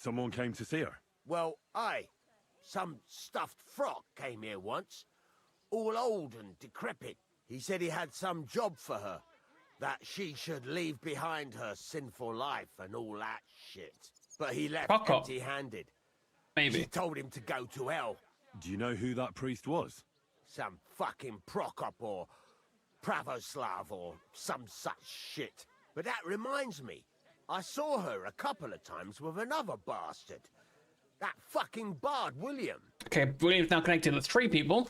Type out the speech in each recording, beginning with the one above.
Someone came to see her. Well, aye. Some stuffed frock came here once. All old and decrepit. He said he had some job for her. That she should leave behind her sinful life and all that shit. But he left Fuck off. empty-handed. Maybe. She told him to go to hell. Do you know who that priest was? Some fucking Prokop or Pravoslav or some such shit. But that reminds me, I saw her a couple of times with another bastard. That fucking bard, William. Okay, William's now connected to 3 people.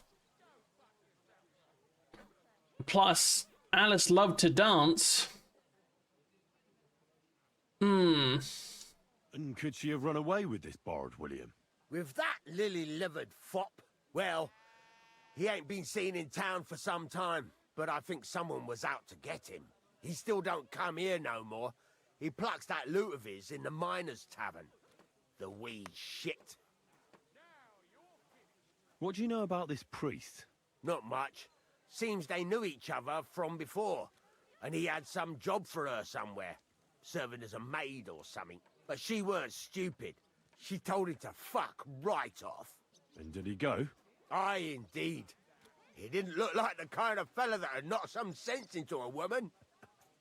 Plus, Alice loved to dance. And could she have run away with this bard, William? With that lily-livered fop? Well, he ain't been seen in town for some time, but I think someone was out to get him. He still don't come here no more. He plucks that loot of his in the miners' tavern. The wee shit. What do you know about this priest? Not much. Seems they knew each other from before, and he had some job for her somewhere, serving as a maid or something. But she weren't stupid. She told him to fuck right off. And did he go? Aye, indeed. He didn't look like the kind of fella that had knocked some sense into a woman.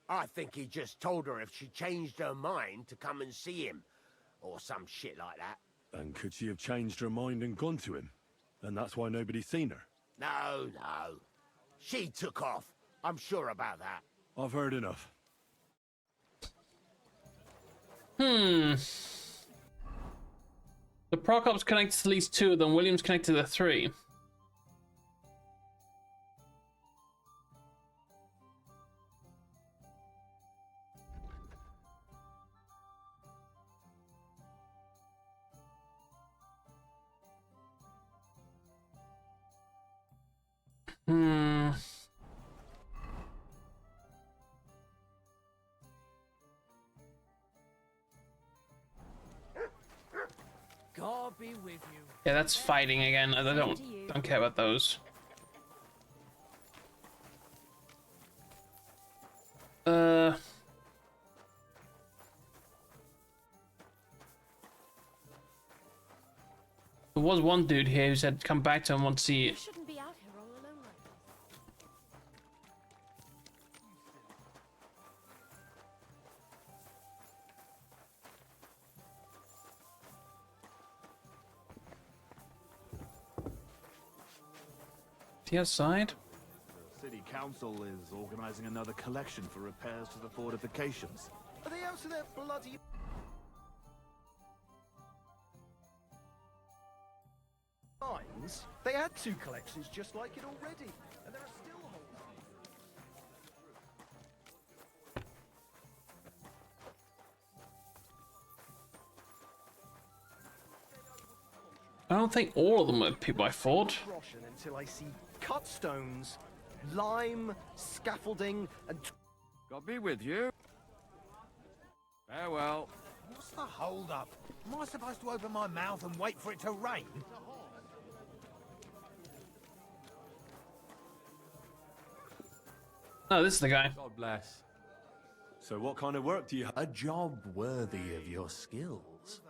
I think he just told her if she changed her mind to come and see him, or some shit like that. And could she have changed her mind and gone to him? And that's why nobody's seen her? No, no. She took off. I'm sure about that. I've heard enough. The Prokop's connected to at least 2 of them. William's connected to 3. God be with you. Yeah, that's fighting again. I don't care about those. There was one dude here who said come back to him once he. You shouldn't be out here all alone like this. Is he outside? The city council is organizing another collection for repairs to the fortifications. Are they out of their bloody... Mines? They had 2 collections just like it already, and there are still holes. I don't think all of them were people I fought. Roshan until I see cut stones, lime, scaffolding, and God be with you. Farewell. What's the hold up? Am I supposed to open my mouth and wait for it to rain? Oh, this is the guy. God bless. So what kind of work do you have? A job worthy of your skills.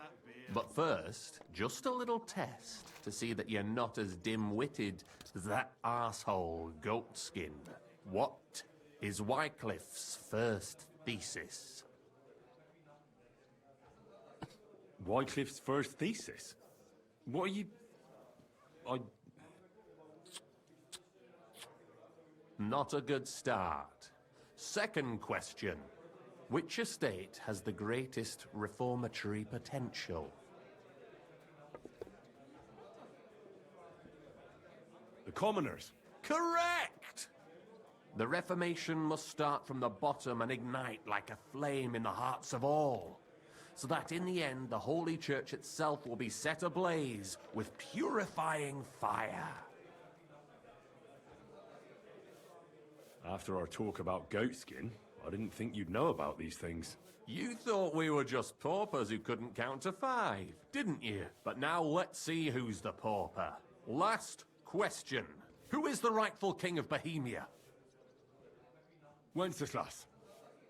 But first, just a little test to see that you're not as dim-witted as that arsehole Goatskin. What is Wycliffe's first thesis? Wycliffe's first thesis? What are you... Not a good start. Second question. Which estate has the greatest reformatory potential? The commoners. Correct! The Reformation must start from the bottom and ignite like a flame in the hearts of all, so that in the end the Holy Church itself will be set ablaze with purifying fire. After our talk about goatskin, I didn't think you'd know about these things. You thought we were just paupers who couldn't count to 5, didn't you? But now let's see who's the pauper. Last question. Who is the rightful king of Bohemia? Wenceslas.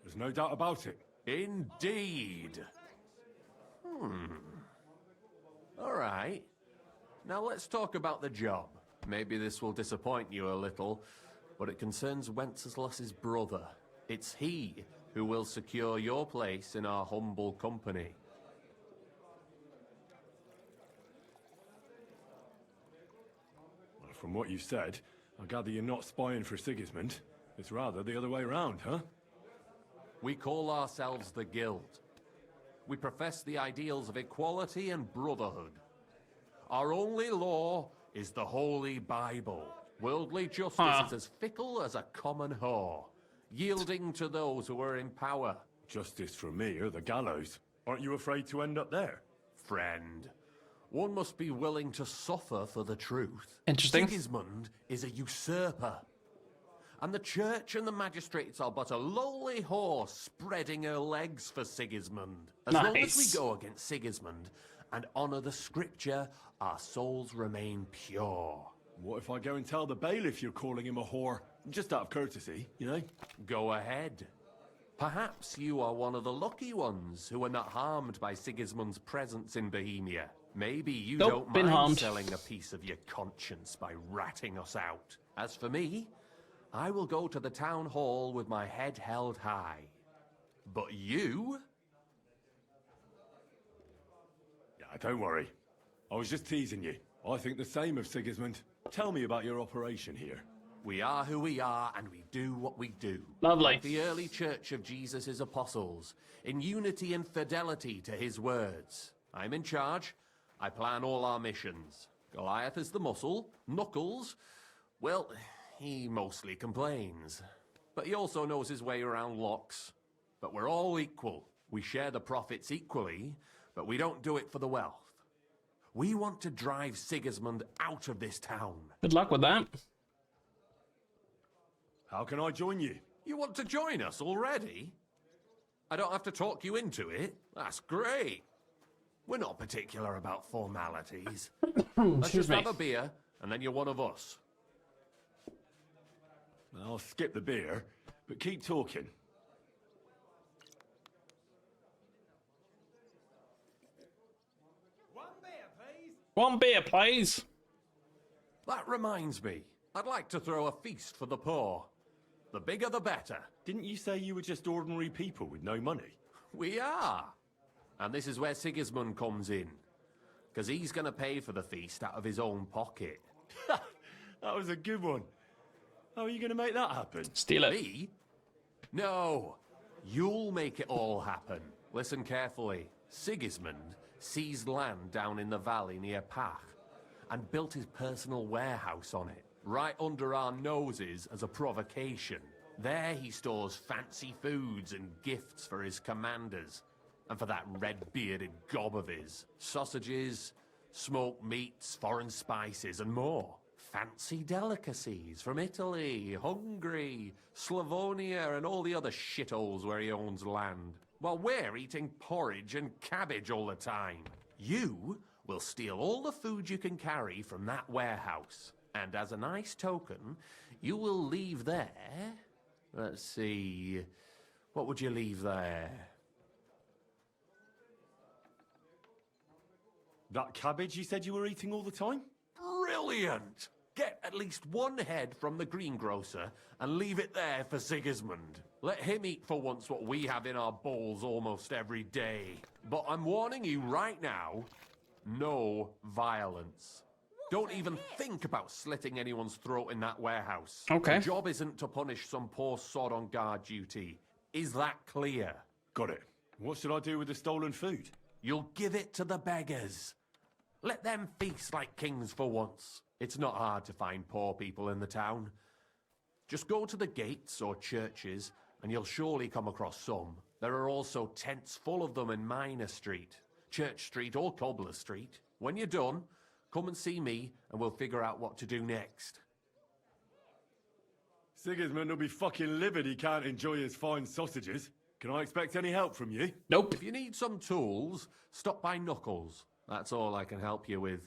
There's no doubt about it. Indeed. right. Now let's talk about the job. Maybe this will disappoint you a little, but it concerns Wenceslas's brother. It's he who will secure your place in our humble company. Well, from what you've said, I gather you're not spying for Sigismund. It's rather the other way around, huh? We call ourselves the Guild. We profess the ideals of equality and brotherhood. Our only law is the Holy Bible. Worldly justice is as fickle as a common whore, yielding to those who are in power. Justice for me or the gallows. Aren't you afraid to end up there? Friend, one must be willing to suffer for the truth. Interesting. Sigismund is a usurper. And the church and the magistrates are but a lowly horse spreading her legs for Sigismund. As long as we go against Sigismund and honour the scripture, our souls remain pure. What if I go and tell the bailiff you're calling him a whore? Just out of courtesy, you know? Go ahead. Perhaps you are one of the lucky ones who are not harmed by Sigismund's presence in Bohemia. Maybe you don't mind selling a piece of your conscience by ratting us out. As for me, I will go to the town hall with my head held high. But you? Yeah, don't worry. I was just teasing you. I think the same of Sigismund. Tell me about your operation here. We are who we are, and we do what we do. Lovely. Like the early church of Jesus' apostles, in unity and fidelity to his words. I'm in charge. I plan all our missions. Goliath is the muscle. Knuckles, well, he mostly complains. But he also knows his way around locks. But we're all equal. We share the profits equally, but we don't do it for the wealth. We want to drive Sigismund out of this town. Good luck with that. How can I join you? You want to join us already? I don't have to talk you into it. That's great. We're not particular about formalities. Let's just have a beer, and then you're one of us. I'll skip the beer, but keep talking. One beer, please. That reminds me. I'd like to throw a feast for the poor. The bigger the better. Didn't you say you were just ordinary people with no money? We are. And this is where Sigismund comes in. Because he's going to pay for the feast out of his own pocket. That was a good one. How are you going to make that happen? Steal it. Me? No. You'll make it all happen. Listen carefully. Sigismund seized land down in the valley near Pach and built his personal warehouse on it, right under our noses as a provocation. There he stores fancy foods and gifts for his commanders, and for that red-bearded gob of his. Sausages, smoked meats, foreign spices, and more. Fancy delicacies from Italy, Hungary, Slavonia, and all the other shitholes where he owns land. While we're eating porridge and cabbage all the time. You will steal all the food you can carry from that warehouse. And as a nice token, you will leave there... Let's see... What would you leave there? That cabbage you said you were eating all the time? Brilliant! Get at least one head from the greengrocer and leave it there for Sigismund. Let him eat for once what we have in our bowls almost every day. But I'm warning you right now, no violence. Don't even think about slitting anyone's throat in that warehouse. Okay. The job isn't to punish some poor sod on guard duty. Is that clear? Got it. What should I do with the stolen food? You'll give it to the beggars. Let them feast like kings for once. It's not hard to find poor people in the town. Just go to the gates or churches, and you'll surely come across some. There are also tents full of them in Minor Street, Church Street or Cobbler Street. When you're done, come and see me, and we'll figure out what to do next. Sigismund will be fucking livid he can't enjoy his fine sausages. Can I expect any help from you? Nope. If you need some tools, stop by Knuckles. That's all I can help you with.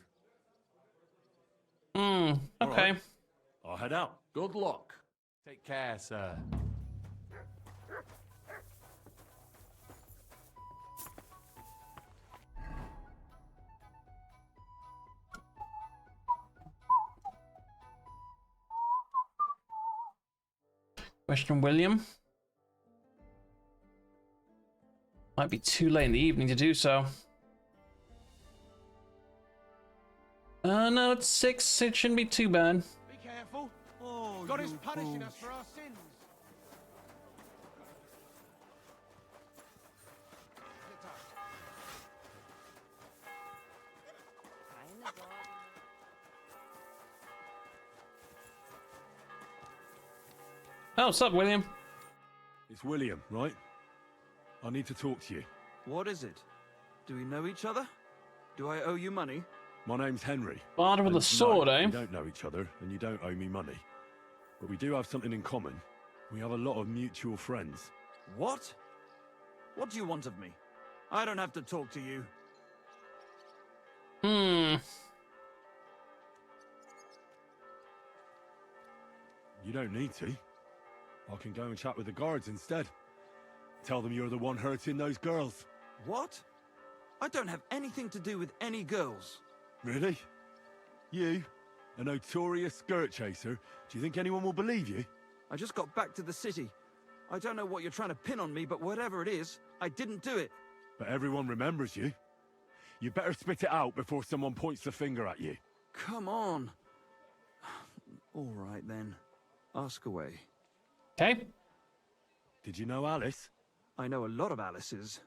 Okay. Right. I'll head out. Good luck. Take care, sir. Question William. Might be too late in the evening to do so. No, it's 6. It shouldn't be too bad. Be careful. Oh, God is you punishing fools. us for our sins. Sit up. Oh, what's up, William? It's William, right? I need to talk to you. What is it? Do we know each other? Do I owe you money? My name's Henry. Father with a And sword, no, eh? We don't know each other, and you don't owe me money. But we do have something in common. We have a lot of mutual friends. What? What do you want of me? I don't have to talk to you. Hmm. You don't need to. I can go and chat with the guards instead. Tell them you're the one hurting those girls. What? I don't have anything to do with any girls. Really? You? A notorious skirt chaser? Do you think anyone will believe you? I just got back to the city. I don't know what you're trying to pin on me, but whatever it is, I didn't do it. But everyone remembers you. You better spit it out before someone points the finger at you. Come on. All right, then. Ask away. Okay. Did you know Alice? I know a lot of Alice's.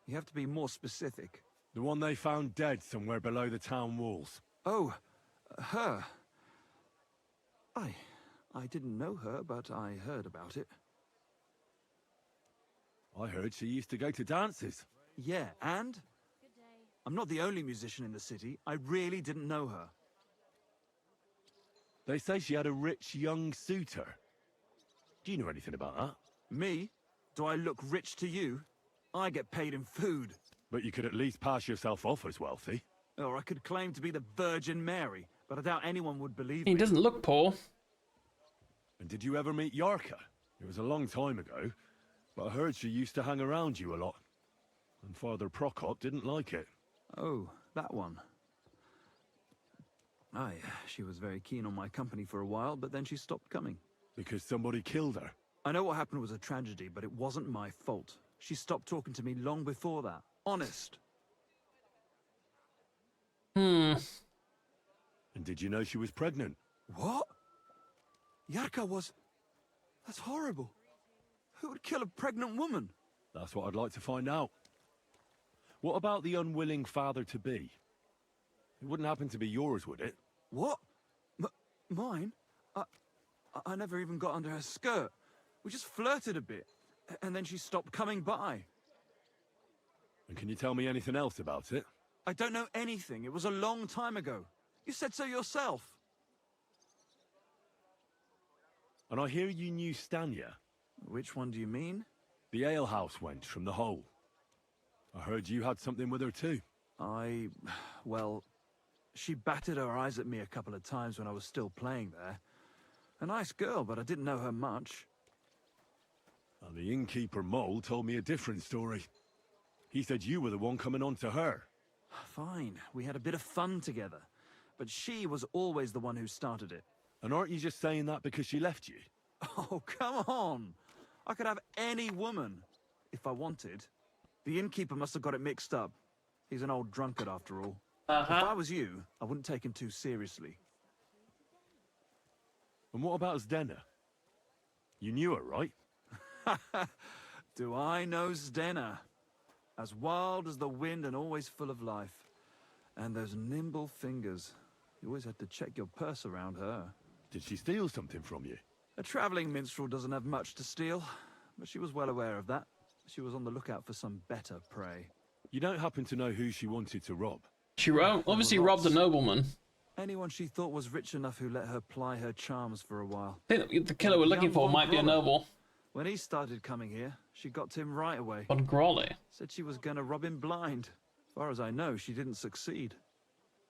You have to be more specific. The one they found dead somewhere below the town walls. Oh, her. I didn't know her, but I heard about it. I heard she used to go to dances. Yeah, and? I'm not the only musician in the city. I really didn't know her. They say she had a rich young suitor. Do you know anything about that? Me? Do I look rich to you? I get paid in food. But you could at least pass yourself off as wealthy. Or I could claim to be the Virgin Mary, but I doubt anyone would believe He me. doesn't look poor. And did you ever meet Yarka? It was a long time ago, but I heard she used to hang around you a lot. And Father Prokop didn't like it. Oh, that one. Aye, she was very keen on my company for a while, but then she stopped coming. Because somebody killed her. I know what happened was a tragedy, but it wasn't my fault. She stopped talking to me long before that. Honest. Hmm. And did you know she was pregnant? What? Yarka was... That's horrible. Who would kill a pregnant woman? That's what I'd like to find out. What about the unwilling father-to-be? It wouldn't happen to be yours, would it? What? Mine? I never even got under her skirt. We just flirted a bit, and then she stopped coming by. And can you tell me anything else about it? I don't know anything. It was a long time ago. You said so yourself. And I hear you knew Stanya. Which one do you mean? The alehouse wench from the hole. I heard you had something with her too. Well, she batted her eyes at me a couple of times when I was still playing there. A nice girl, but I didn't know her much. And the innkeeper Mole told me a different story. He said you were the one coming on to her. Fine, we had a bit of fun together. But she was always the one who started it. And aren't you just saying that because she left you? Oh, come on! I could have any woman, if I wanted. The innkeeper must have got it mixed up. He's an old drunkard after all. If I was you, I wouldn't take him too seriously. And what about Zdena? You knew her, right? Do I know Zdena? As wild as the wind and always full of life. And those nimble fingers. You always had to check your purse around her. Did she steal something from you? A traveling minstrel doesn't have much to steal, but she was well aware of that. She was on the lookout for some better prey. You don't happen to know who she wanted to rob? She obviously robbed a nobleman. Anyone she thought was rich enough who let her ply her charms for a while. I think the killer we're looking Young for Von might be a Groller. noble. When he started coming here, she got to him right away. Von Grolly. Said she was going to rob him blind. As far as I know, she didn't succeed.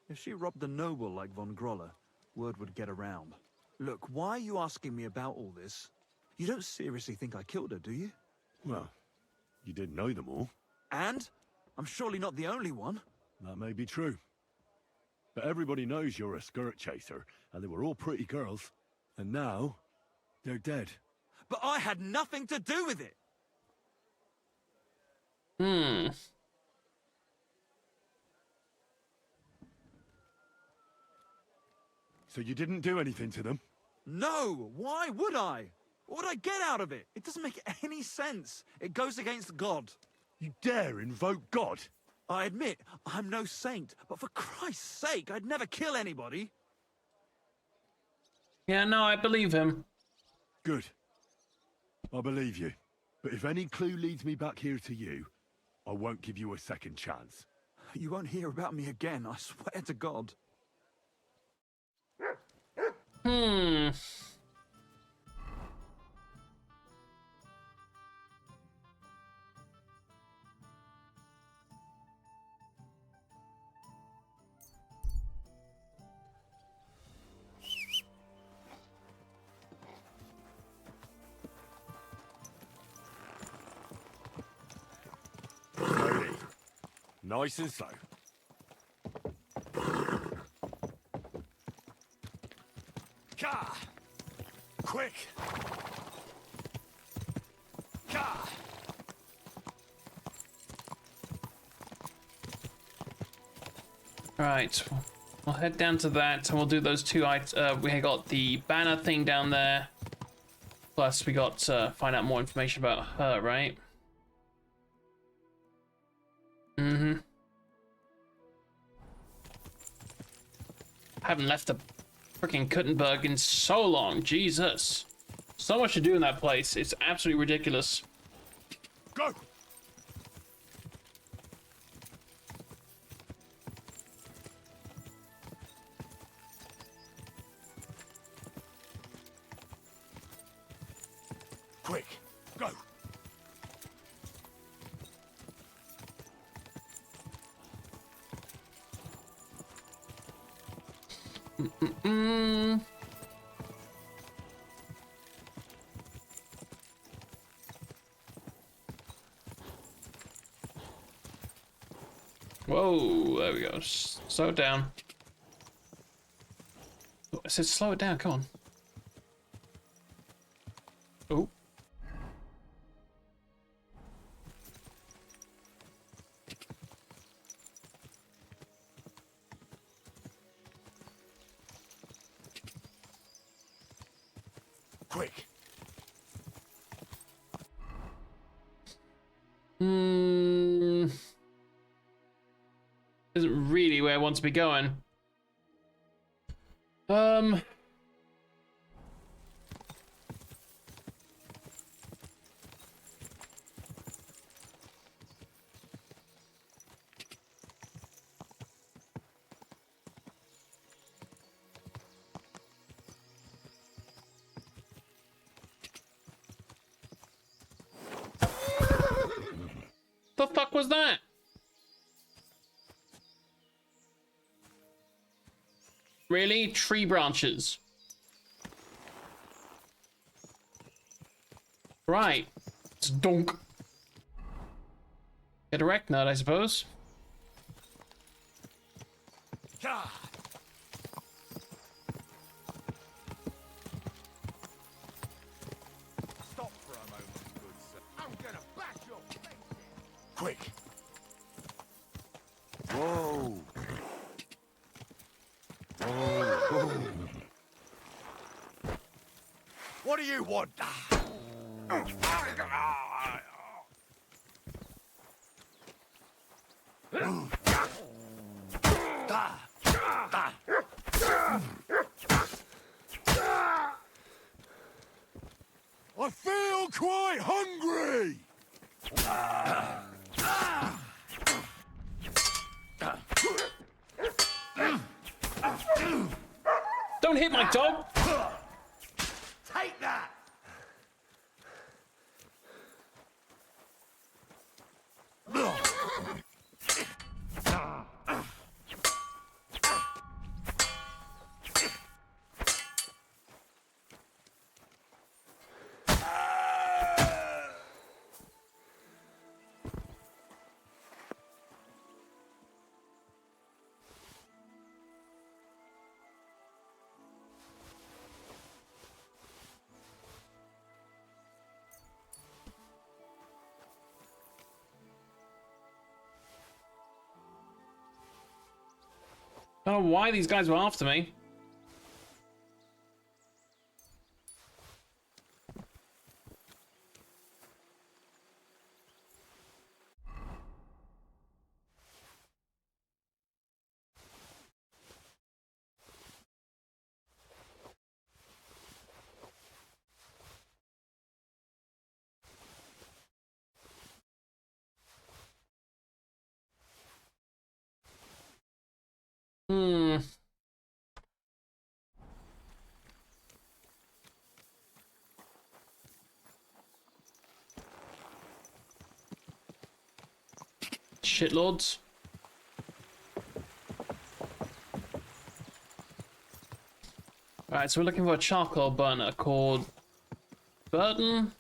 If she robbed a noble like Von Groller, word would get around. Look, why are you asking me about all this? You don't seriously think I killed her, do you? Well, you did know them all. And? I'm surely not the only one. That may be true. But everybody knows you're a skirt chaser, and they were all pretty girls. And now, they're dead. but I had nothing to do with it. So you didn't do anything to them? No, why would I? What would I get out of it? It doesn't make any sense. It goes against God. You dare invoke God? I admit, I'm no saint, but for Christ's sake, I'd never kill anybody. Yeah, no, I believe him. Good. I believe you. But if any clue leads me back here to you, I won't give you a second chance. You won't hear about me again, I swear to God. Slowly. Nice and slow. Ka! Quick! Ka! Right, we'll head down to that, and we'll do those two we got the banner thing down there. Plus, we got to find out more information about her, right? Haven't left the freaking Kuttenberg in so long. Jesus. So much to do in that place. It's absolutely ridiculous. Go! Quick, go! Whoa, there we go. Slow it down. I said slow it down, come on. Oh. Quick! Isn't really where I want to be going. The fuck was that? Really? Tree branches. Right. It's donk. Get a wreck nut, I suppose. Ka! Stop for a moment, good sir. I'm gonna bash your face in. Quick! Whoa! What do you want? I feel quite hungry! Don't hit my dog! Take that! I don't know why these guys were after me. Hmm. Shitlords. Alright, so we're looking for a charcoal burner called Burden.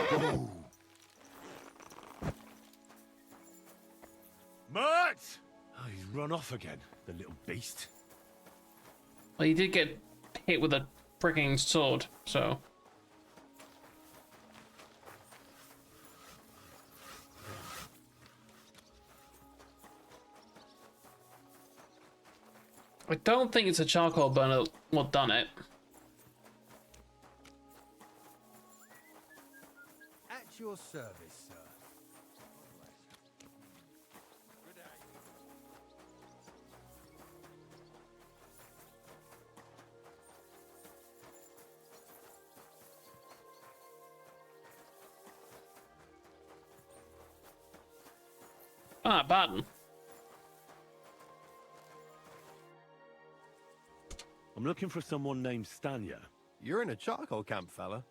Whoa. Mert! Oh, he's run off again, the little beast. Well, he did get hit with a freaking sword, so. I don't think it's a charcoal burner what done it. At your service, sir. Ah, Barton. I'm looking for someone named Stanya. You're in a charcoal camp, fella.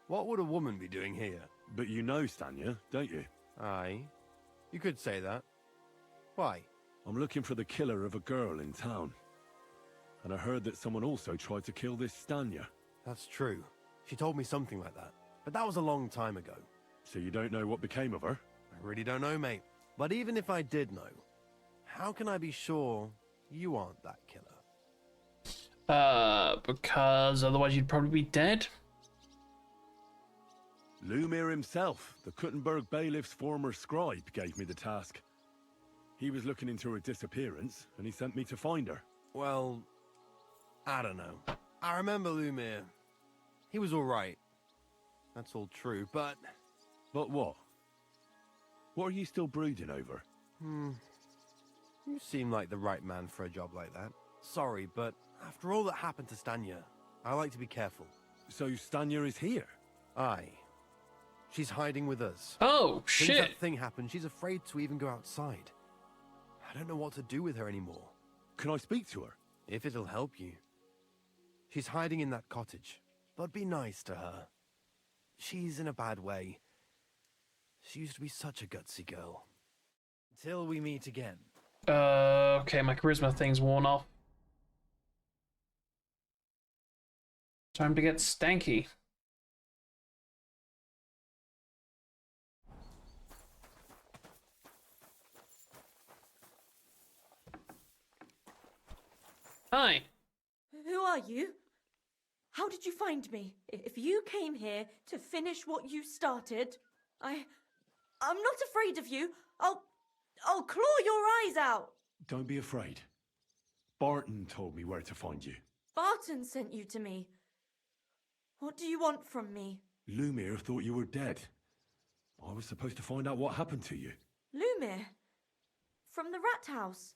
What would a woman be doing here? But you know Stanya, don't you? Aye. You could say that. Why? I'm looking for the killer of a girl in town. And I heard that someone also tried to kill this Stanya. That's true. She told me something like that. But that was a long time ago. So you don't know what became of her? I really don't know, mate. But even if I did know, how can I be sure you aren't that killer? Because otherwise you'd probably be dead. Lumir himself, the Kuttenberg bailiff's former scribe, gave me the task. He was looking into her disappearance, and he sent me to find her. Well, I don't know. I remember Lumir. He was alright. That's all true, but... But what? What are you still brooding over? You seem like the right man for a job like that. Sorry, but after all that happened to Stanya, I like to be careful. So Stanya is here? Aye. She's hiding with us. Oh, Since shit. that thing happened, she's afraid to even go outside. I don't know what to do with her anymore. Can I speak to her? If it'll help you. She's hiding in that cottage, but be nice to her. She's in a bad way. She used to be such a gutsy girl. Till we meet again. Okay, my charisma thing's worn off. Time to get stanky. Hi. Who are you? How did you find me? If you came here to finish what you started, I'm not afraid of you. I'll claw your eyes out. Don't be afraid. Barton told me where to find you. Barton sent you to me. What do you want from me? Lumir thought you were dead. I was supposed to find out what happened to you. Lumir? From the rat house.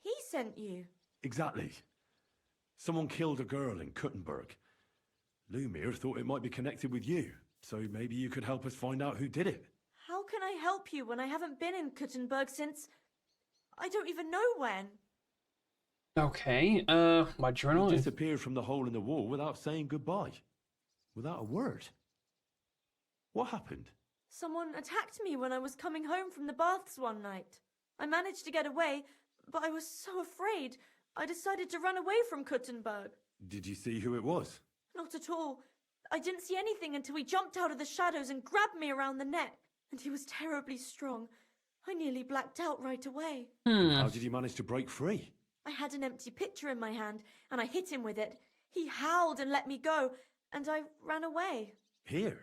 He sent you. Exactly. Someone killed a girl in Kuttenberg. Lumir thought it might be connected with you, so maybe you could help us find out who did it. How can I help you when I haven't been in Kuttenberg since... I don't even know when. Okay, my journal You is... disappeared from the hole in the wall without saying goodbye. Without a word. What happened? Someone attacked me when I was coming home from the baths one night. I managed to get away, but I was so afraid. I decided to run away from Kuttenberg. Did you see who it was? Not at all. I didn't see anything until he jumped out of the shadows and grabbed me around the neck. And he was terribly strong. I nearly blacked out right away. How did you manage to break free? I had an empty pitcher in my hand, and I hit him with it. He howled and let me go, and I ran away. Here?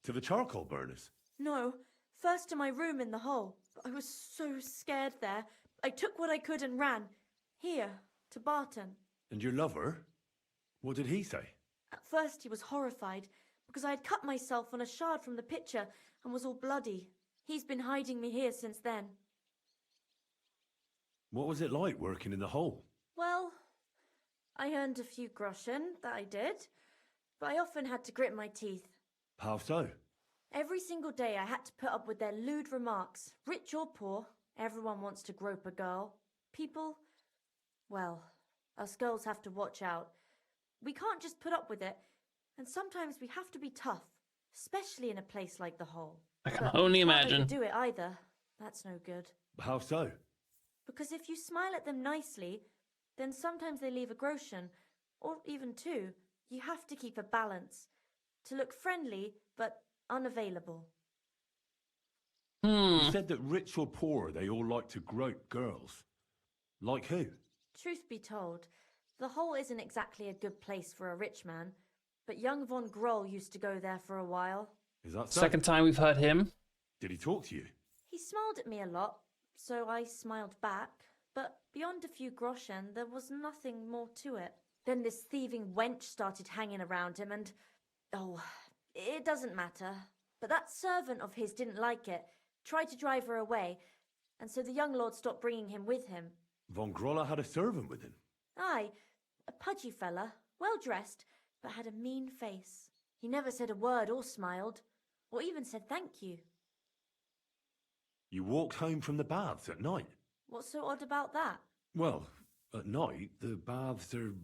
To the charcoal burners? No, first to my room in the hole. I was so scared there. I took what I could and ran. Here, to Barton. And your lover? What did he say? At first he was horrified, because I had cut myself on a shard from the pitcher and was all bloody. He's been hiding me here since then. What was it like working in the hole? Well, I earned a few groschen, that I did, but I often had to grit my teeth. How so? Every single day I had to put up with their lewd remarks. Rich or poor, everyone wants to grope a girl. People, well, us girls have to watch out. We can't just put up with it, and sometimes we have to be tough, especially in a place like the hole. I can only Can't let you imagine. do it either. That's no good. How so? Because if you smile at them nicely, then sometimes they leave a groschen, or even two. You have to keep a balance. To look friendly, but unavailable. You said that rich or poor, they all like to grope girls. Like who? Truth be told, the hole isn't exactly a good place for a rich man, but young von Groll used to go there for a while. Is that so? Second time we've heard him. Did he talk to you? He smiled at me a lot, so I smiled back, but beyond a few groschen, there was nothing more to it. Then this thieving wench started hanging around him and... oh, it doesn't matter. But that servant of his didn't like it, tried to drive her away, and so the young lord stopped bringing him with him. Von Grolla had a servant with him. Aye, a pudgy fella, well dressed, but had a mean face. He never said a word or smiled, or even said thank you. You walked home from the baths at night? What's so odd about that? Well, at night, the baths are...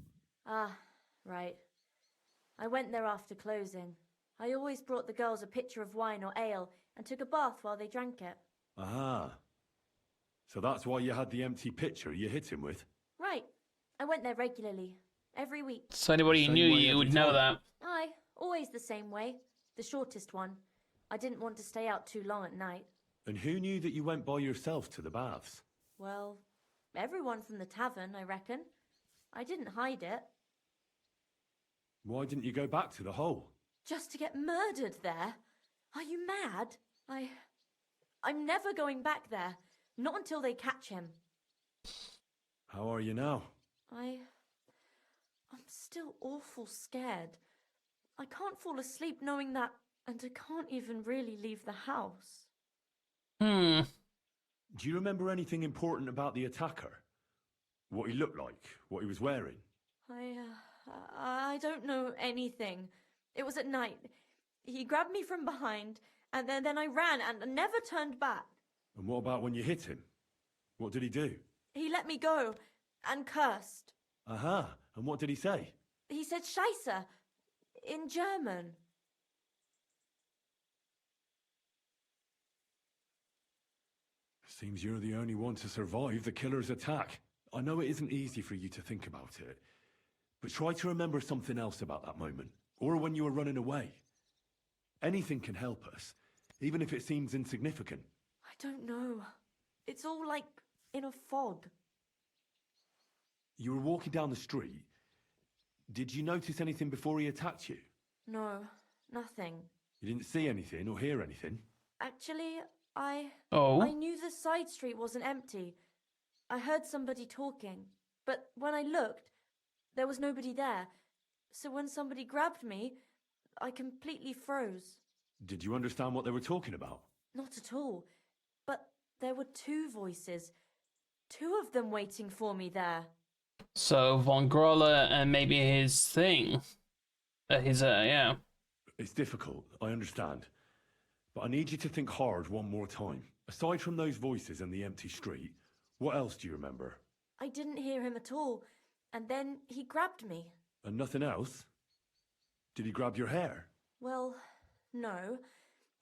Ah, right. I went there after closing. I always brought the girls a pitcher of wine or ale and took a bath while they drank it. Ah. So that's why you had the empty pitcher you hit him with? Right. I went there regularly. Every week. So anybody who Same knew way you every would know time. that. Aye, always the same way. The shortest one. I didn't want to stay out too long at night. And who knew that you went by yourself to the baths? Well, everyone from the tavern, I reckon. I didn't hide it. Why didn't you go back to the hole? Just to get murdered there? Are you mad? I'm never going back there. Not until they catch him. How are you now? I'm still awful scared. I can't fall asleep knowing that, and I can't even really leave the house. Do you remember anything important about the attacker? What he looked like? What he was wearing? I don't know anything. It was at night. He grabbed me from behind, and then I ran and never turned back. And what about when you hit him? What did he do? He let me go and cursed. Aha. And what did he say? He said Scheisse in German. Seems you're the only one to survive the killer's attack. I know it isn't easy for you to think about it, but try to remember something else about that moment, or when you were running away. Anything can help us, even if it seems insignificant. I don't know. It's all like in a fog. You were walking down the street. Did you notice anything before he attacked you? No, nothing. You didn't see anything or hear anything? Actually, I Oh. knew the side street wasn't empty. I heard somebody talking, but when I looked, there was nobody there. So when somebody grabbed me, I completely froze. Did you understand what they were talking about? Not at all. But there were two voices. Two of them waiting for me there. So Von Groller and maybe his thing. Yeah. It's difficult, I understand. But I need you to think hard one more time. Aside from those voices and the empty street, what else do you remember? I didn't hear him at all, and then he grabbed me. And nothing else? Did he grab your hair? Well, no.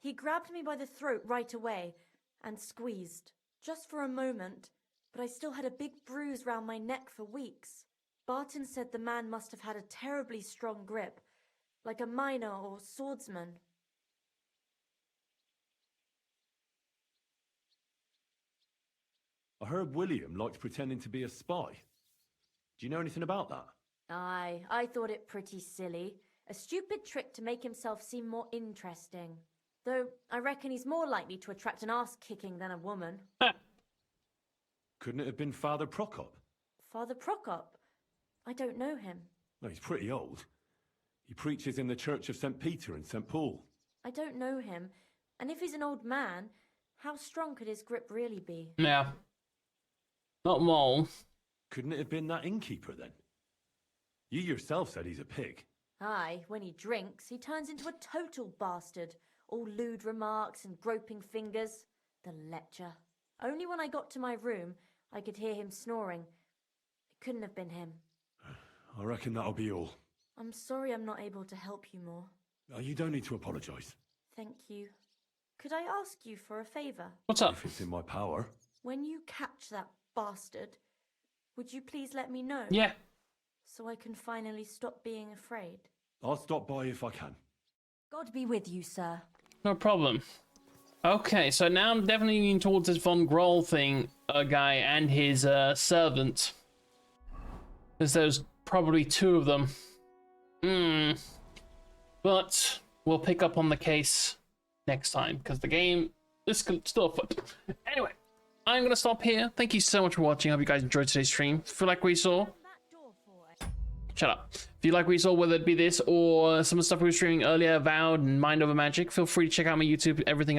He grabbed me by the throat right away and squeezed. Just for a moment, but I still had a big bruise round my neck for weeks. Barton said the man must have had a terribly strong grip, like a miner or swordsman. I heard William liked pretending to be a spy. Do you know anything about that? Aye, I thought it pretty silly. A stupid trick to make himself seem more interesting. Though I reckon he's more likely to attract an ass-kicking than a woman. Couldn't it have been Father Prokop? Father Prokop? I don't know him. No, he's pretty old. He preaches in the Church of St. Peter and St. Paul. I don't know him. And if he's an old man, how strong could his grip really be? Yeah. Not mole. Couldn't it have been that innkeeper then? You yourself said he's a pig. Aye, when he drinks, he turns into a total bastard. All lewd remarks and groping fingers. The lecher. Only when I got to my room, I could hear him snoring. It couldn't have been him. I reckon that'll be all. I'm sorry I'm not able to help you more. You don't need to apologise. Thank you. Could I ask you for a favour? What's up? If it's in my power. When you catch that bastard, would you please let me know? Yeah. So I can finally stop being afraid. I'll stop by if I can. God be with you, sir. No problem. Okay, so now I'm definitely leaning towards this Von Groll thing, guy and his servant. There's probably two of them. But we'll pick up on the case next time, because the game is still afoot. Anyway, I'm going to stop here. Thank you so much for watching. I hope you guys enjoyed today's stream. If you like what you saw... Shut up. If you like what you saw, whether it be this or some of the stuff we were streaming earlier, Avowed and Mind Over Magic, feel free to check out my YouTube, everything I do.